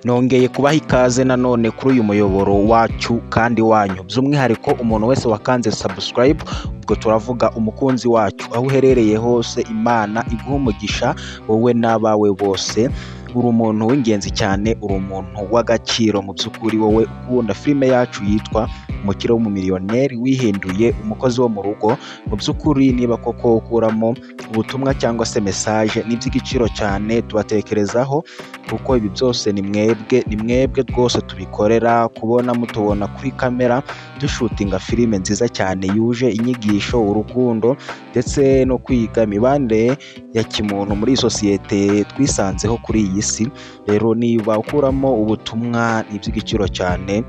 Nongeye kubaha ikaze nanone kuri uyu muyoboro wacu kandi wanyu, by'umwihariko umuntu wese wakanze subscribe, ubwo turavuga umukunzi wacu aho uherereye hose, Imana iguha umugisha wowe n'abawe bose. Uri umuntu w'ingenzi cyane, uri umuntu w'agaciro mu by'ukuri, wowe ukunda filime yacu yitwa Umukire w'umumiliyoneri wihinduye umukozi wo mu rugo. Mu by'ukuri niba koko ukuramo ubutumwa cyangwa se message, ni iby'igiciro cyane tubatekerezaho, kuko ibi byose ni mwebwe rwose tubikorera. Kubona mutubona kuri kamera dushutinga filime nziza cyane yuje inyigisho, urukundo ndetse no kwiga imibanire ya kimuntu muri sosiyete twisanzeho kuri iyi si. Rero niba ukuramo ubutumwa, ni iby'igiciro cyane.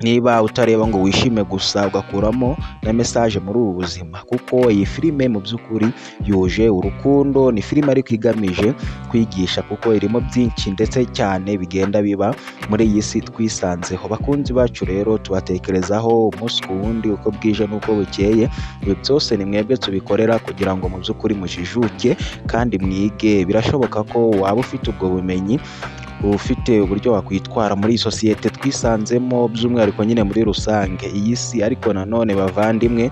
Niba utareba ngo wishime gusa, ugakuramo na message muri ubu buzima, kuko iyi filime mu by'ukuri yuje urukundo. Ni filime ariko igamije kwigisha, kuko irimo byinshi ndetse cyane bigenda biba muri iyi si twisanzeho. Bakunzi bacu rero tubatekerezaho umunsi ku wundi, uko bwije n'uko bukeye. Ibi byose ni mwebwe tubikorera kugira ngo mu by'ukuri mujijuke kandi mwige. Birashoboka ko waba ufite ubwo bumenyi, ufite uburyo wakwitwara muri sosiyete twisanzemo, by'umwihariko nyine muri rusange iyi si. Ariko nanone bavandimwe,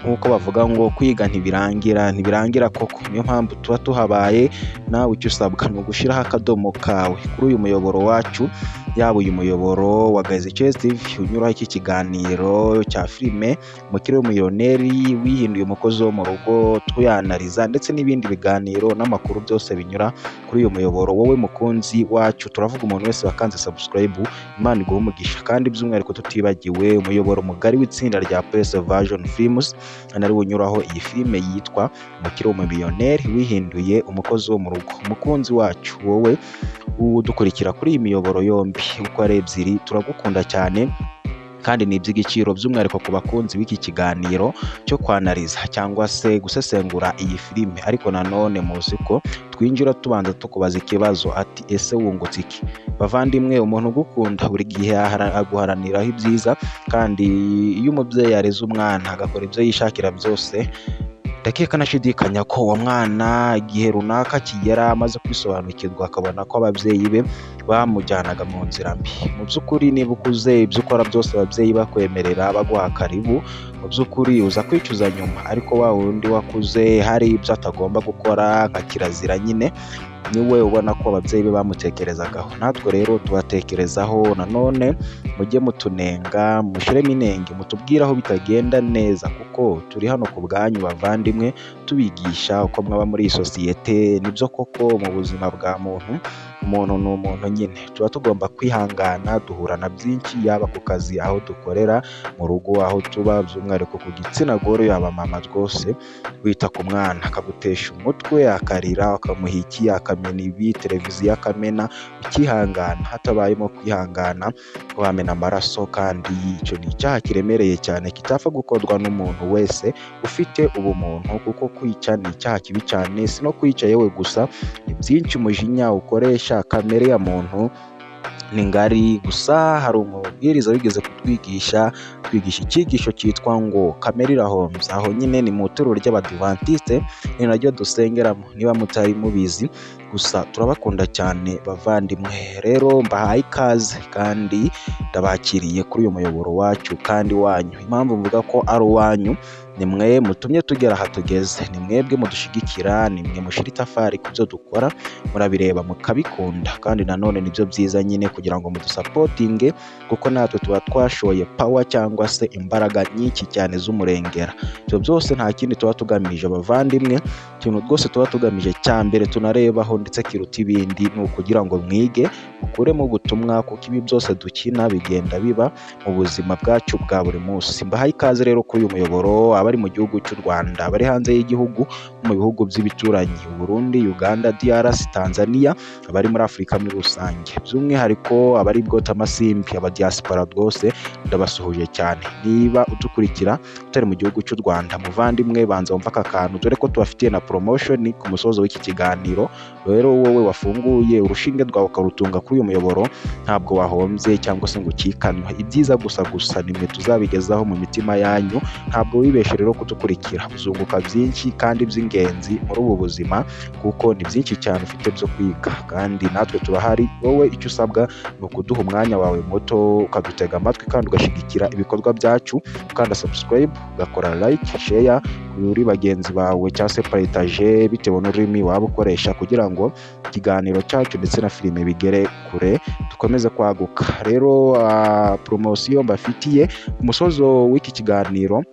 nk'uko bavuga ngo kwiga ntibirangira koko. Niyo mpamvu tuba tuhabaye. Nawe icyo usabwa ni ugushyiraho akadomo kawe kuri uyu muyoboro wacu, yaba uyu muyoboro wa Gayz TV unyuraho iki kiganiro cya filime Umukire w'umumiliyoneri wihinduye umukozi wo mu rugo, tuyanariza ndetse n'ibindi biganiro n'amakuru byose binyura kuri uyu muyoboro. Wowe mukunzi wacu, turavuga umuntu wese wakanze subscribe, Imana iguha umugisha. Kandi by'umwihariko tutibagiwe umuyoboro mugari w'itsinda rya PS Version Films, anari unyuraho iyi filime yitwa Umukire w'umumiliyoneri wihinduye umukozi wo mu rugo. Umukunzi wacu, wowe udukurikira kuri iyi miyoboro yombi uko ari ebyiri, turagukunda cyane kandi ni iby'igiciro, by'umwihariko ku bakunzi b'iki kiganiro cyo kwanariza cyangwa se gusesengura iyi filime. Ariko nanone muzi ko twinjira tubanza tukubaza ikibazo, ati ese wungutse iki? Bavandimwe, umuntu ugukunda buri gihe aguharaniraho ibyiza, kandi iyo umubyeyi yareze umwana agakora ibyo yishakira byose, ndakeka nashidikanya ko uwo mwana igihe runaka kigera amaze kwisobanukirwa, akabona ko ababyeyi be bamujyanaga mu nzira mbi. Mu by'ukuri niba ukuze ibyo ukora byose ababyeyi bakwemerera, baguha karibu, mu by'ukuri uza kwicuza nyuma. Ariko wa wundi wakuze hari ibyo atagomba gukora nka kirazira nyine, niwe ubona ko ababyeyi be bamutekerezagaho. Natwe rero tubatekerezaho. Nanone mujye mutunenga, mushyiremo inenge, mutubwire aho bitagenda neza, kuko turi hano ku bwanyu bavandimwe, tubigisha uko mwaba muri iyi sosiyete. Nibyo koko mu buzima bwa muntu, umuntu ni umuntu nyine. Tuba tugomba kwihangana, duhura na byinshi, yaba ku kazi, aho dukorera, mu rugo, aho tuba, by'umwihariko ku gitsina gore, yaba mama rwose wita ku mwana akagutesha umutwe, akarira, akamuha iki, akamena ibi, televiziyo akamena, ukihangana. Hatabayemo kwihangana wamena amaraso, kandi icyo ni icyaha kiremereye cyane, kitapfa gukorwa n'umuntu wese ufite ubumuntu, kuko kwica ni icyaha kibi cyane. Si no kwica yewe gusa, ni byinshi. Umujinya ukoresha, kamere ya muntu ni ngari. Gusa hari umubwiriza wigeze kutwigisha icyigisho cyitwa ngo kamere irahombye. Aho nyine ni mu itorero ry'Abadivantiste, ni naryo dusengeramo, niba mutari mubizi. Gusa turabakunda cyane bavandimwe. Rero mbahaye ikaze kandi ndabakiriye kuri uyu muyoboro wacu kandi wanyu. Impamvu mvuga ko ari uwanyu, ni mwe mutumye tugera aha tugeze, ni mwebwe mudushigikira, ni mwe mushira itafari ku byo dukora, murabireba mukabikunda. kandi nanone nibyo byiza nyine, kugira ngo mudusapotinge, kuko natwe tuba twashoye power cyangwa se imbaraga nyinshi cyane z'umurengera. Ibyo byose nta kindi tuba tugamije bavandimwe. Ikintu rwose tuba tugamije cya mbere tunarebaho ndetse kiruta ibindi, ni ukugira ngo mwige, mukuremo ubutumwa, kuko ibi byose dukina bigenda biba mu buzima bwacu bwa buri munsi. Mbahaye ikaze rero kuri uyu muyoboro, abari mu gihugu cy'u Rwanda, abari hanze y'igihugu, mu bihugu by'ibituranyi, Burundi, Uganda, DRC, Tanzania, abari muri Afurika muri rusange, by'umwihariko abari bwota amasimbi, abadiaspora rwose ndabasuhuje cyane. Niba udukurikira utari mu gihugu cy'u Rwanda, muvandimwe, banza wumva aka kantu, dore ko tubafitiye na promotion ku musozo w'iki kiganiro. Rero wowe wafunguye urushinge rwawe ukarutunga kuri uyu muyoboro, ntabwo wahombye cyangwa se ngo ukikanwe. Ibyiza gusa nimwe tuzabigezaho mu mitima yanyu, ntabwo wibeshe ntuhebeshe rero kudukurikira, uzunguka byinshi kandi by'ingenzi muri ubu buzima kuko ni byinshi cyane ufite byo kwiga kandi natwe turahari. Wowe icyo usabwa ni ukuduha umwanya wawe muto ukadutega amatwi kandi ugashyigikira ibikorwa byacu, ukanda subscribe, ugakora like, share kuri bagenzi bawe cyangwa se partage bitewe n'ururimi waba ukoresha kugira ngo ikiganiro cyacu ndetse na filime bigere kure dukomeze kwaguka. Rero promosiyo mbafitiye ku musozo w'iki kiganiro,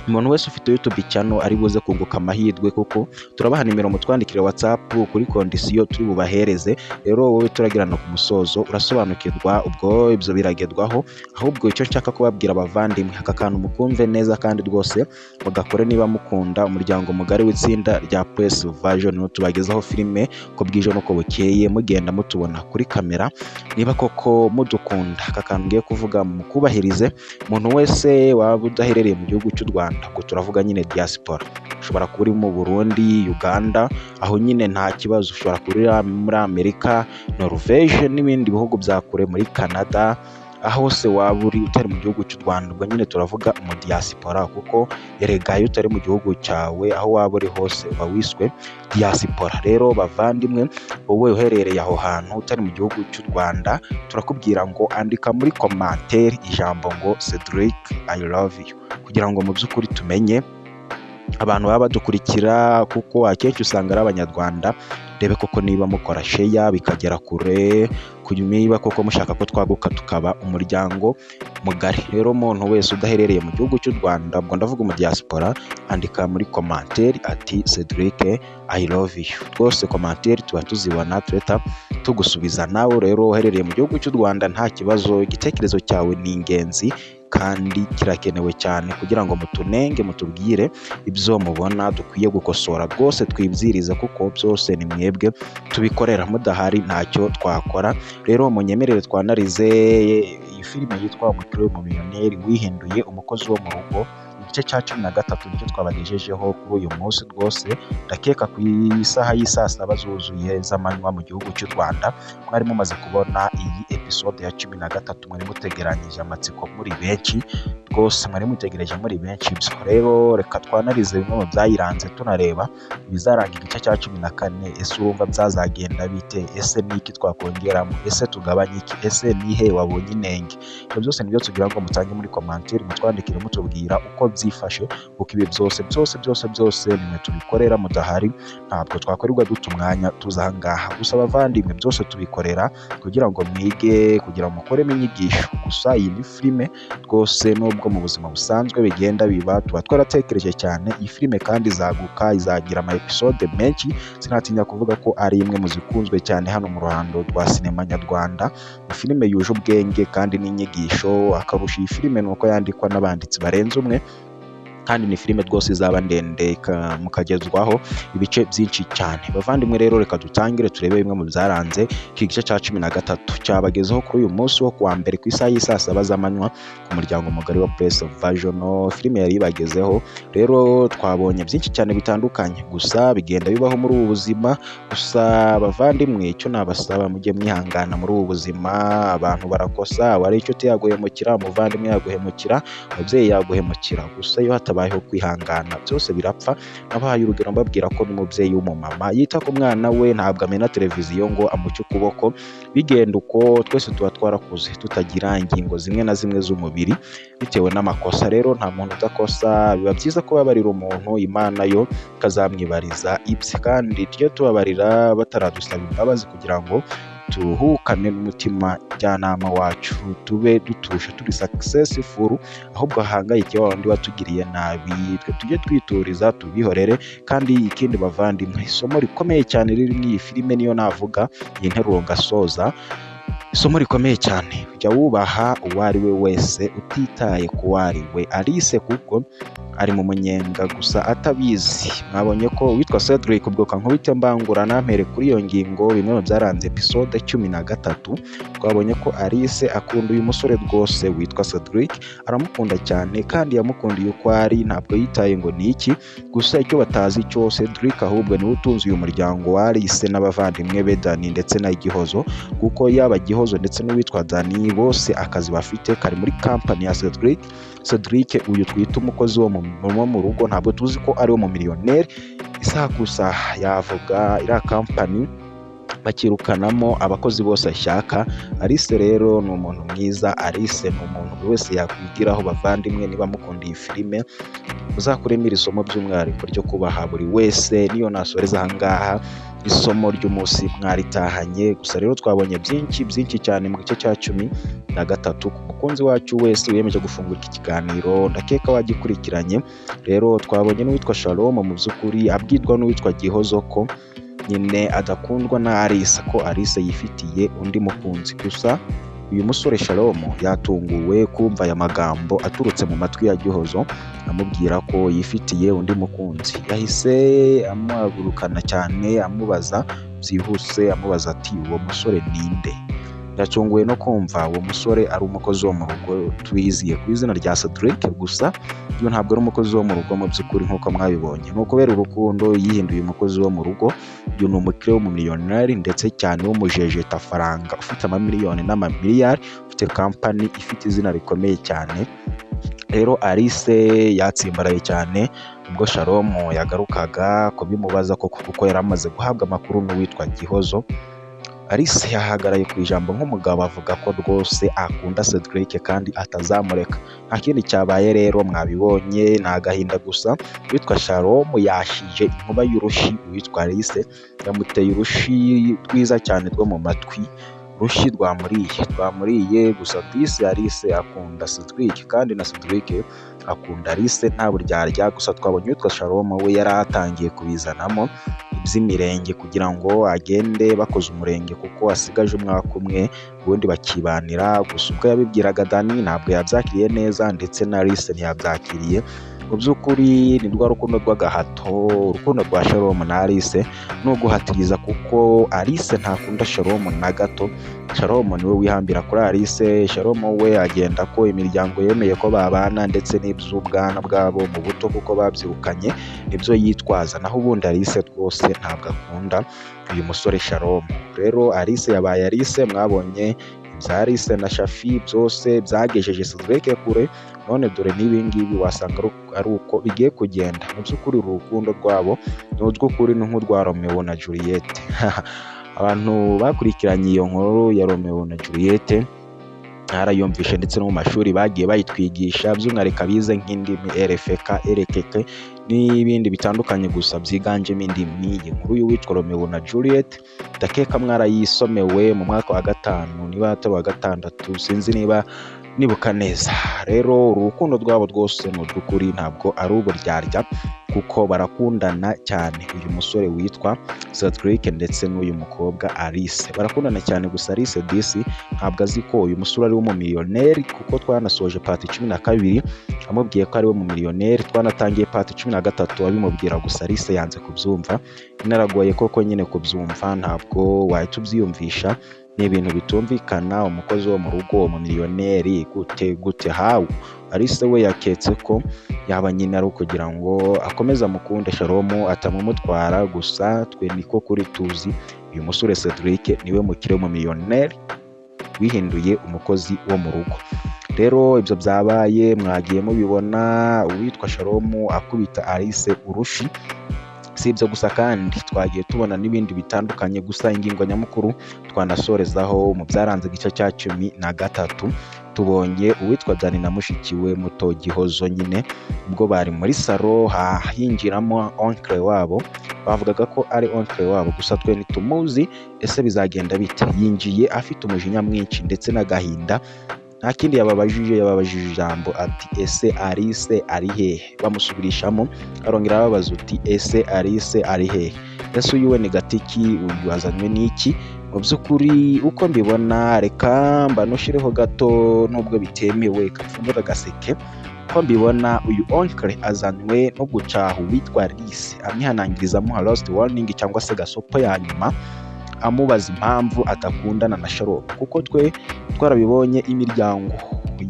umuntu wese ufite YouTube channel ari buze kunguka amahirwe kuko turabaha nimero mutwandikire WhatsApp kuri kondisiyo turi bubahereze. Rero wowe turagirana ku musozo urasobanukirwa ubwo ibyo biragedwaho, ahubwo icyo nshaka kubabwira abavandimwe aka kantu mukumve neza kandi rwose mugakore niba mukunda umuryango mugari w'itsinda rya Press Version tubagezaho filime ko bwije nuko bukeye mugenda mutubona kuri kamera. Niba koko mudukunda aka kantu ngiye kuvuga mukubahirize, umuntu wese waba udaherereye mu gihugu cy'u Rwanda, ubwo turavuga nyine diaspora, ushobora kuba uri mu Burundi, Uganda, aho nyine nta kibazo, ushobora kuba muri Amerika, Norvège n'ibindi bihugu bya kure, muri Canada, aho hose waba uri utari mu gihugu cy'u Rwanda, ubwo nyine turavuga mu diaspora kuko erega iyo utari mu gihugu cyawe aho waba uri hose uba wiswe diaspora. Rero bavandimwe, wowe uherereye aho hantu utari mu gihugu cy'u Rwanda, turakubwira ngo andika muri commentaire ijambo ngo Cedric I love you kugira ngo mu by'ukuri tumenye abantu baba badukurikira kuko akenshi usanga ari Abanyarwanda. Rebe koko niba mukora share bikagera kure, niba koko mushaka ko twaguka tukaba umuryango mugari. Rero umuntu wese udaherereye mu gihugu cy'u Rwanda, ubwo ndavuga mu diaspora, andika muri commentaire ati Cedric I love you. Rwose commentaire tuba tuzibona tureta tugusubiza. Nawe rero uherereye mu gihugu cy'u Rwanda nta kibazo, igitekerezo cyawe ni ingenzi kandi kirakenewe cyane kugira ngo mutunenge mutubwire ibyo mubona dukwiye gukosora. Rwose twibziriza kuko byose ni mwebwe tubikorera, mudahari ntacyo twakora. Rero munyemerere twanarize iyi filime yitwa Umukire w'Umumiliyoneri wihinduye umukozi wo mu rugo, igice cya 13 nicyo twabagejejeho kuri uyu munsi. Rwose ndakeka ku isaha y'isaa saba zuzuye z'amanywa mu gihugu cy'u Rwanda mwari mumaze kubona iyi episode ya 13, mwari mutegeranyije amatsiko muri benshi, rwose mwari mutegereje muri benshi. Rero reka twanarize bimwe mu byayiranze tunareba ibizaranga igice cya 14. Ese urumva byazagenda bite? Ese niki twakongeramo? Ese tugabanye iki? Ese nihe wabonye inenge? Ibyo byose nibyo tugira ngo mutange muri commentaire, mutwandikire mutubwira uko byifashe kuko ibi byose nimwe tubikorera, mudahari ntabwo twakorerwa duta umwanya tuza ahangaha. Gusa abavandimwe byose tubikorera kugira ngo mwige, kugira ngo mukoremo inyigisho. Gusa iyi ni filime rwose, nubwo mu buzima busanzwe bigenda biba, tuba twaratekereje cyane. Iyi filime kandi izaguka, izagira ama episode menshi, sinatinya kuvuga ko ari imwe mu zikunzwe cyane hano mu ruhando rwa sinema nyarwanda. Ni filime yuje ubwenge kandi n'inyigisho, akarusha iyi filime nuko yandikwa n'abanditsi barenze umwe, kandi ni filime rwose izaba ndende mukagezwaho ibice byinshi cyane. Bavandimwe rero reka dutangire turebe bimwe mu byaranze iki gice cya 13 cyabagezeho kuri uyu munsi wo kuwa mbere ku isaha y'isaa saba z'amanywa ku muryango mugari wa Press Version. Filime yari ibagezeho. Rero twabonye byinshi cyane bitandukanye, gusa bigenda bibaho muri ubu buzima. Gusa bavandimwe, icyo nabasaba mujye mwihangana muri ubu buzima, abantu barakosa, wari icyo yaguhemukira, umuvandimwe yaguhemukira, umubyeyi yaguhemukira, gusa iyo hatabayeho kwihangana byose birapfa. Nabahaye urugero mbabwira ko n'umubyeyi w'umumama yita ku mwana we, ntabwo amena televiziyo ngo amuce ukuboko. Bigenda uko, twese tuba twarakuze tutagira ingingo zimwe na zimwe z'umubiri bitewe n'amakosa. Rero nta muntu udakosa, biba byiza kubabarira umuntu, Imana yo ikazamwibariza ibye, kandi tujye tubabarira bataradusaba imbabazi kugira ngo turuhukane n'umutima njyanama wacu, tube dutusha turi successful, ahubwo hahangayike wa wundi watugiriye nabi twe tujye twituriza tubihorere. Kandi ikindi bavandimwe, isomo rikomeye cyane riri muri iyi filime niyo navuga iyi nteruro ngasoza, isomo rikomeye cyane, jya wubaha uwo ari we wese utitaye ku wari we. Alice kuko ari mu munyenga gusa atabizi. Mwabonye ko witwa Cedric, ubwo kankubite mbangurana mpere kuri iyo ngingo, bimwe mu byaranze episode 13. Twabonye ko Alice akunda uyu musore rwose witwa Cedric, aramukunda cyane kandi yamukundiye uko ari, ntabwo yitaye ngo ni iki. Gusa icyo batazi cyo, Cedric ahubwo niwe utunze uyu muryango wa Alice n'abavandimwe be Dani ndetse na Gihozo, kuko yaba Gihozo ndetse n'uwitwa Dani bose akazi bafite kari muri company ya Cedric. Cedric uyu twita umukozi wo mu rugo ntabwo tuzi ko ari wo mu miliyoneri. Isaha ku isaha yavuga iriya kampani bakirukanamo abakozi bose ashaka. Alice rero ni umuntu mwiza, Alice ni umuntu buri wese yakwigiraho. Bavandimwe, niba mukunda iyi filime muzakuremo iri somo by'umwihariko ryo kubaha buri wese. Niyo nasoreza ahangaha isomo ry'umunsi mwaritahanye. Gusa rero twabonye byinshi cyane mu gice cya 13 ku mukunzi wacu wese wiyemeje gufungura iki kiganiro ndakeka wagikurikiranye. Rero twabonye n'uwitwa Shalom mu by'ukuri abwirwa n'uwitwa Gihozo ko nyine adakundwa na Alice, ko Alice yifitiye undi mukunzi. Gusa uyu musore Shalom yatunguwe kumva aya magambo aturutse mu matwi ya Gihozo amubwira ko yifitiye undi mukunzi. Yahise amuhagurukana cyane amubaza byihuse, amubaza ati uwo musore ninde? Yatunguwe no kumva uwo musore ari umukozi wo mu rugo twiziye ku izina rya Cedric. Gusa iyo ntabwo ari umukozi wo mu rugo mu by'ukuri nk'uko mwabibonye. Ni ukubera urukundo yihinduye umukozi wo mu rugo. Uyu ni umukire w'umumiliyoneri ndetse cyane w'umujejetafaranga ufite amamiliyoni n'amamiliyari, ufite kampani ifite izina rikomeye cyane. Rero Alice yatsimbaraye cyane ubwo Shalom yagarukaga kubimubaza kuko yari amaze guhabwa amakuru n'uwitwa Gihozo. Alice yahagaraye ku ijambo nk'umugabo avuga ko rwose akunda Cedric kandi atazamureka. Nta kindi cyabaye rero mwabibonye, ni agahinda gusa. Uwitwa Shalom yashije inkuba y'urushi uwitwa Alice, yamuteye urushi rwiza cyane rwo mu matwi. Urushi rwamuriye gusa Alice akunda Cedric kandi na Cedric akunda Alice nta buryarya. Gusa twabonye uwitwa Shalom we yari atangiye kubizanamo iby'imirenge kugira ngo agende bakoze umurenge kuko asigaje umwaka umwe ubundi bakibanira. Gusa ubwo yabibwiraga Dani ntabwo yabyakiriye neza ndetse na Alice ntiyabyakiriye. Mu by'ukuri ni rwa rukundo rw'agahato. Urukundo rwa Shalom na Alice ni uguhatiriza kuko Alice ntakunda Shalom na gato. Shalom niwe wihambira kuri Alice. Shalom we agenda ko imiryango yemeye ko babana ndetse n'iby'ubwana bwabo mu buto kuko babyirukanye nibyo yitwaza, naho ubundi Alice rwose ntabwo akunda uyu musore Shalom. Rero Alice yabaye Alice, mwabonye ibya Alice na Shafi byose byagejeje Cedric kure. None dore n'ibingibi wasanga ari uko bigiye kugenda. Mu by'ukuri urukundo rwabo ni urw'ukuri, ni nk'urwa Romeo na Juliette. Abantu bakurikiranye iyo nkuru ya Romeo na Juliette narayumvishe ndetse no mu mashuri bagiye bayitwigisha by'umwihariko bize nk'indimi RFK, RKK n'ibindi bitandukanye, gusa byiganjemo indimi. Iyi nkuru y'uwitwa Romeo na Juliette ndakeka mwarayisomewe mu mwaka wa 5 niba atari wa 6 sinzi niba nibuka neza. Rero urukundo rwabo rwose mu by'ukuri ntabwo ari uburyarya kuko barakundana cyane. Uyu musore witwa Cedric ndetse n'uyu mukobwa Alice barakundana cyane. Gusa Alice disi ntabwo azi ko uyu musore ari umumiliyoneri kuko twanasoje part 12 amubwiye ko ari we mumiliyoneri. Twanatangiye part 13 abimubwira, gusa Alice yanze kubyumva. Inaragoye koko nyine kubyumva, ntabwo wahita ubyiyumvisha. Ni ibintu bitumvikana. Umukozi wo mu rugo umumiliyoneri gute hawo? Alice we yaketse ko yaba nyine ari ukugira ngo akomeze amukunde Shalom atamumutwara. Gusa twe niko kuri tuzi uyu musore Cedric niwe mukire w'umumiliyoneri wihinduye umukozi wo mu rugo. Rero ibyo byabaye mwagiye mubibona, uwitwa Shalom akubita Alice urushi. Si ibyo gusa kandi twagiye tubona n'ibindi bitandukanye. Gusa ingingo nyamukuru twanasorezaho mu byaranze igice cya 13 tubonye uwitwa Dani na mushikiwe muto Gihozo nyine ubwo bari muri salo hinjiramo oncle wabo. Bavugaga ko ari oncle wabo, gusa twe ntitumuzi. Ese bizagenda bite? Yinjiye afite umujinya mwinshi ndetse n'agahinda. Nta kindi yababajije ijambo ati ese Alice ari hehe? Bamusubirishamo arongera ababaza uti ese Alice ari hehe? Ese uyu we ni gatiki, uyu azanywe n'iki? Mu by'ukuri uko mbibona, reka mbanushireho gato nubwo bitemewe kapfundura gaseke. Ko mbibona uyu oncle azanywe no gucaha witwa Alice, amwihanangiriza amuha last warning cyangwa se gasopo ya nyuma, amubaza impamvu atakundana na Shalom. Kuko twe twarabibonye imiryango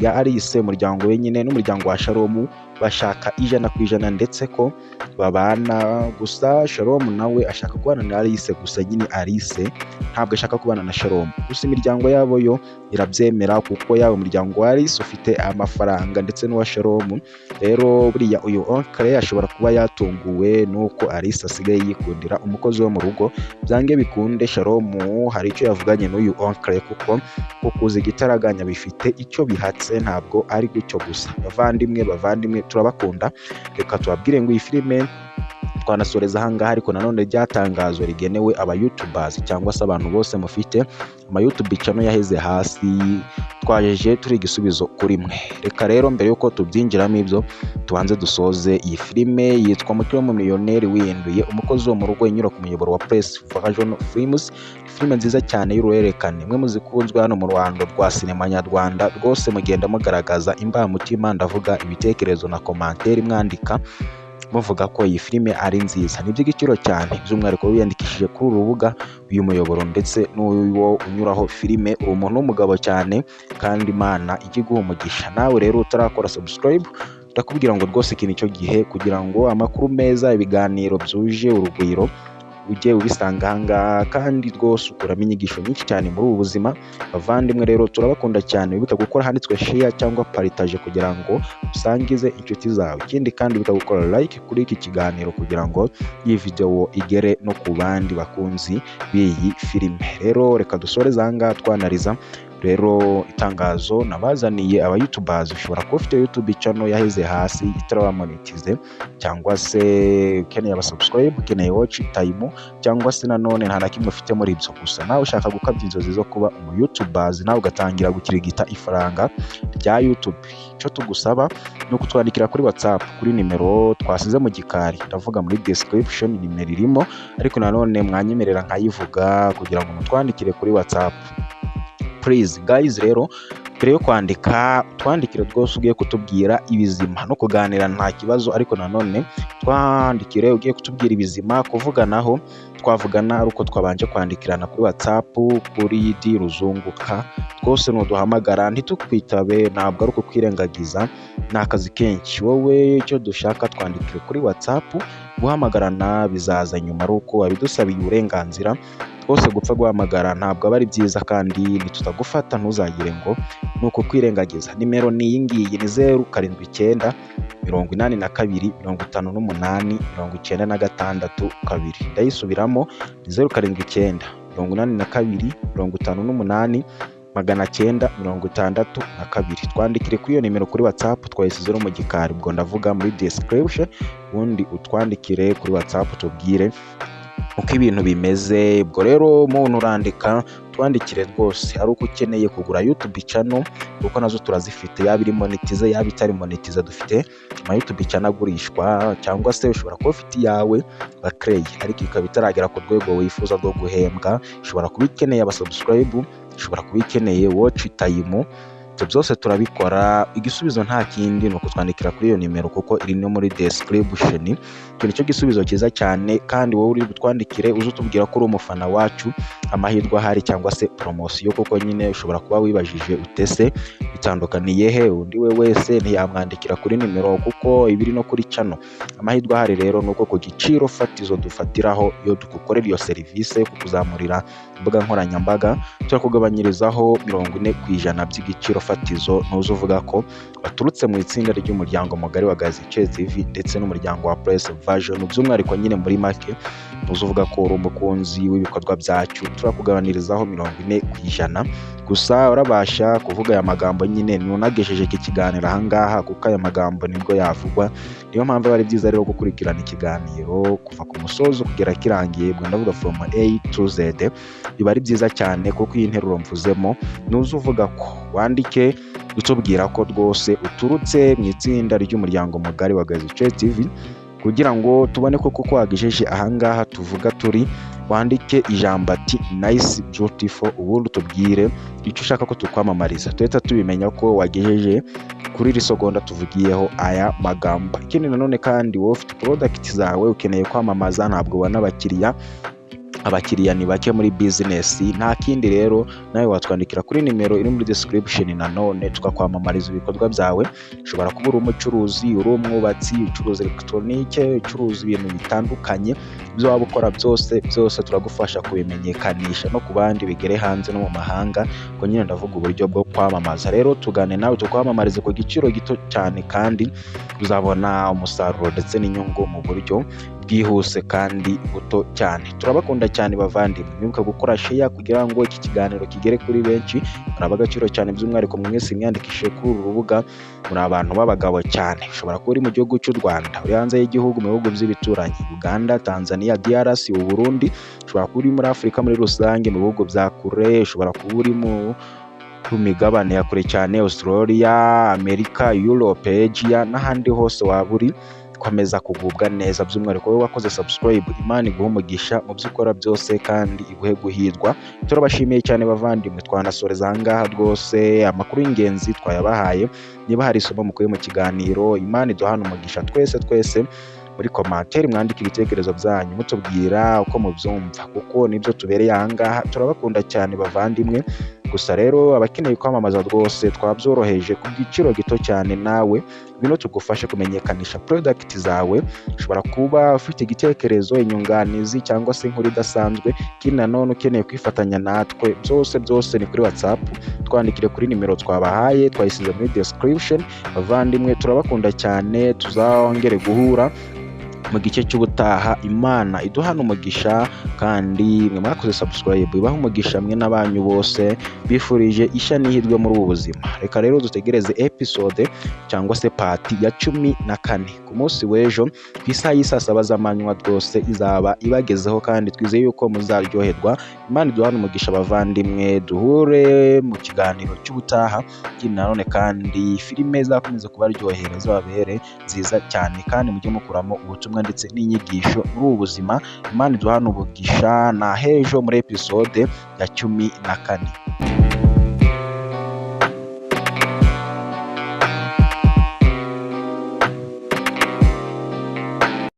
ya Alice, umuryango we nyine n'umuryango wa Shalom bashaka 100% ndetse ko babana. Gusa Shalom nawe ashaka kubana na Alice, gusa nyine Alice ntabwo ashaka kubana na Shalom. Gusa imiryango yabo yo irabyemera kuko yaba umuryango wa Alice ufite amafaranga ndetse n'uwa Shalom. Rero buriya uyu oncle ashobora kuba yatunguwe nuko Alice asigaye yikundira umukozi wo mu rugo. Byange bikunde Shalom hari icyo yavuganye n'uyu oncle kuko kukuza igitaraganya bifite icyo bihatse, ntabwo ari gutyo gusa. Bavandimwe turabakunda, reka tubabwire ngo iyi filime twanasoreza ahangaha, ariko nanone ryatangazwa rigenewe aba YouTubers cyangwa se abantu bose mufite ama YouTube channel yaheze hasi. Twajeje turi igisubizo kuri mwe. Reka rero mbere yuko tubyinjiramo ibyo tubanze dusoze iyi filime yitwa Mukiro mu Millionaire wihinduye umukozi wo mu rugo inyura ku muyoboro wa Press Version Films. Filime nziza cyane y'uruhererekane, mwe muzikunzwe hano mu Rwanda rwa sinema nyarwanda. Rwose mugenda mugaragaza imbamutima, ndavuga ibitekerezo na commentaire mwandika muvuga ko iyi filime ari nziza. Ni by'igiciro cyane, by'umwihariko wiyandikishije kuri uru rubuga uyu muyoboro ndetse n'uwo unyuraho filime. Uri umuntu w'umugabo cyane kandi Imana igiguha umugisha. Nawe rero utarakora subscribe, ndakubwira ngo rwose iki nicyo gihe kugira ngo amakuru meza, ibiganiro byuje urugwiro ujye ubisanga ahangaha, kandi rwose ukuramo inyigisho nyinshi cyane muri ubu buzima. Bavandimwe rero turabakunda cyane, wibuke gukora handitswe share cyangwa partage kugira ngo usangize inshuti zawe. Ikindi kandi wibuke gukora like kuri iki kiganiro kugira ngo iyi video igere no ku bandi bakunzi b'iyi filime. Rero reka dusoreze ahangaha twanariza rero itangazo nabazaniye aba YouTubers. Ushobora kuba ufite YouTube channel yaheze hasi itaramonetize, cyangwa se ukeneye aba subscribe, ukeneye watch time, cyangwa se nanone nta nakimwe ufite muri ibyo. Gusa nawe ushaka gukabya inzozi zo kuba umu YouTubers nawe ugatangira gukirigita ifaranga rya YouTube, icyo tugusaba ni ukutwandikira kuri WhatsApp kuri nimero twasize mu gikari, ndavuga muri description nimero irimo, ariko nanone mwanyemerera nkayivuga kugira ngo mutwandikire kuri WhatsApp. Please guys, rero mbere yo kwandika twandikire rwose ugiye kutubwira ibizima no kuganira nta kibazo, ariko nanone twandikire ugiye kutubwira ibizima. Kuvuganaho twavugana ari uko twabanje kwandikirana kuri WhatsApp kuri D Ruzunguka. Twose nuduhamagara ntitukwitabe, ntabwo ari uko kwirengagiza, ni akazi kenshi. Wowe icyo dushaka twandikire kuri WhatsApp, guhamagarana bizaza nyuma ari uko wabidusabiye uburenganzira. Twose gupfa guhamagara ntabwo aba ari byiza, kandi nitutagufata ntuzagire ngo nuko kwirengagiza. Nimero ni iyi ngiyi, ni 079 82 58 96 2. Ndayisubiramo, ni 079 82 58 962. Twandikire kuri iyo nimero kuri WhatsApp, twayisize mu gikari, ubwo ndavuga muri description. Ubundi utwandikire kuri WhatsApp tubwire uko ibintu bimeze. Ubwo rero muntu urandika twandikire rwose ari uko ukeneye kugura YouTube channel, kuko nazo turazifite, yaba iri monetize yaba itari monetize. Dufite ama YouTube channel agurishwa, cyangwa se ushobora kuba ufite yawe bakrey ariko ikaba itaragera ku rwego wifuza rwo guhembwa. Ushobora kuba ikeneye aba subscribe, ushobora kuba ikeneye watch time, byose turabikora. Igisubizo nta kindi ni ukutwandikira kuri iyo nimero kuko iri no muri description. Icyo nicyo gisubizo cyiza cyane, kandi wowe uri butwandikire uze utubwira ko uri umufana wacu, amahirwe ahari cyangwa se promotion, kuko nyine ushobora kuba wibajije utese bitandukaniye he undi we wese ntiyamwandikira kuri nimero kuko ibiri no kuri channel. Amahirwe ahari rero nuko ku giciro fatizo dufatiraho iyo dukorera iyo service, kukuzamurira imbuga nkoranyambaga turakugabanyirizaho 40% by'igiciro fatizo. Ntuze uvuga ko baturutse mu itsinda ry'umuryango mugari wa Gaziche TV ndetse n'umuryango wa Press Version, by'umwihariko nyine muri make. Ntuze uvuga ko uri umukunzi w'ibikorwa byacu, turakugabanirizaho 40%. Gusa urabasha kuvuga aya magambo nyine nunagejeje iki kiganiro ahangaha, kuko aya magambo nibwo yavugwa. Niyo mpamvu ari byiza rero gukurikirana ikiganiro kuva ku musozo kugera kirangiye, ubwo ndavuga from A to Z. Biba ari byiza cyane kuko iyi nteruro mvuzemo nuze uvuga ko wandike utubwira ko rwose uturutse mu itsinda ry'umuryango mugari wa Gaziche TV, kugira ngo tubone koko ko wagejeje ahangaha tuvuga turi. Wandike ijambo ati nice beautiful, ubundi utubwire icyo ushaka ko tukwamamariza, tuhita tubimenya ko wagejeje kuri iri segonda tuvugiyeho aya magambo. Ikindi nanone kandi wowe ufite product zawe ukeneye kwamamaza, ntabwo ubona abakiriya, abakiriya ni bake muri business. Nta kindi rero, nawe watwandikira kuri nimero iri muri description, nanone tukakwamamariza ibikorwa byawe. Ushobora kuba uri umucuruzi, uri umwubatsi, ucuruza electronique, ucuruza ibintu bitandukanye, ibyo waba ukora byose turagufasha kubimenyekanisha no ku bandi bigere hanze no mu mahanga. Ubwo nyine ndavuga uburyo bwo kwamamaza. Rero tugane nawe tukwamamarize ku giciro gito cyane, kandi uzabona umusaruro ndetse n'inyungu mu buryo bwihuse kandi buto cyane. Turabakunda cyane bavandimwe, mwibuka gukora share kugira ngo iki kiganiro kigere kuri benshi. Muraba agaciro cyane, by'umwihariko mwese mwiyandikishije kuri uru rubuga, muri abantu b'abagabo cyane. Ushobora kuba uri mu gihugu cy'u Rwanda, uri hanze y'igihugu, mu bihugu by'ibituranyi, Uganda, Tanzania, DRC, u Burundi. Ushobora kuba uri muri Afurika muri rusange, mu bihugu bya kure. Ushobora kuba uri mu migabane ya kure cyane, Australia, Amerika, Europe, Asia n'ahandi hose waba uri. Komeza kugubwa neza, by'umwihariko wowe wakoze subscribe. Imana iguhe umugisha mu byo ukora byose kandi iguhe guhirwa. Turabashimiye cyane bavandimwe, twanasoreza aha ngaha rwose. Amakuru y'ingenzi twayabahaye. Niba hari isomo mukuye mu kiganiro, Imana iduhane umugisha twese. Muri commentaire mwandike ibitekerezo byanyu mutubwira uko mubyumva, kuko nibyo tubereye aha ngaha. Turabakunda cyane bavandimwe. Gusa rero abakeneye kwamamaza rwose twabyoroheje ku giciro gito cyane. Nawe bino tugufashe kumenyekanisha product zawe. Ushobora kuba ufite igitekerezo, inyunganizi cyangwa se inkuru idasanzwe, kandi nanone ukeneye kwifatanya natwe, byose ni kuri WhatsApp. Twandikire kuri nimero twabahaye, twayisize muri description. Bavandimwe turabakunda cyane, tuzongere guhura mu gice cy'ubutaha. Imana iduhane umugisha, kandi mwe mwakoze subscribe ibaha umugisha, mwe n'abanyu bose. Bifurije ishya n'ihirwe muri ubu buzima. Reka rero dutegereze episode cyangwa se party ya 14 ku munsi w'ejo ku isaha y'isa 7 z'amanywa rwose izaba ibagezeho, kandi twizeye yuko muzaryoherwa. Imana iduhane umugisha bavandimwe, duhure mu kiganiro cy'ubutaha. Nanone kandi filime zakomeza kubaryohera, zababere nziza cyane, kandi mujye mukuramo ubutumwa ndetse n'inyigisho muri ubu buzima. Imana iduhane umugisha, na hejo muri episode ya 14.